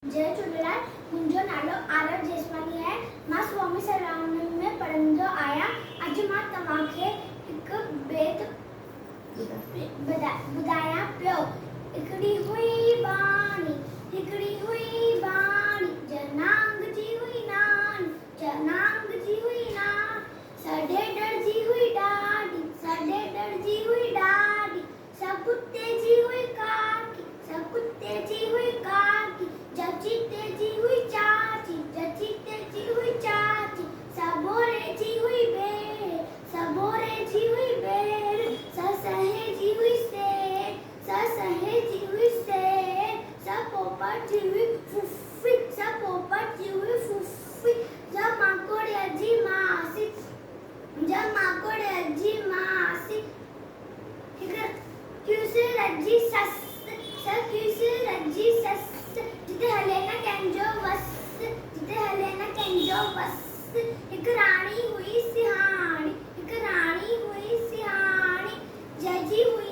जय झूलेलाल। मुंहिंजो नालो आरव जेसवानी आहे। मां स्वामी सर्वानंद में पढ़ंदो आहियां। अॼु मां तव्हांखे हिकु बेत ॿुधायां पियो। हिकिड़ी हुई बाणी, जनांग जी हुई नानी, जनांग जी हुई नानी। सढेडर जी हुई ॾाॾी, सढेडर जी हुई ॾाॾी। सब कुत्ते जी हुई काकी, सब कुत्ते जी हुई काकी। चाची तेजी हुई चाची, चाची तेजी हुई चाची। सबोरे जी हुई बेर, सबोरे जी हुई बेर। ससहे जी हुई शेर, ससहे जी हुई शेर। सब पोपट जी हुई फुफ्फी, सब पोपट जी हुई फुफ्फी। जब माकोड़िया जी मासी, जब माकोड़िया जी मासी। क्यूसे रजी सस, सब क्यूसे रजी सस। जिते हले न कंहिंजो वस, जिते हले न कंहिंजो वस। हिक राणी हुई सिहाणी, हिक राणी हुई सिहाणी। जंहिंजी हुई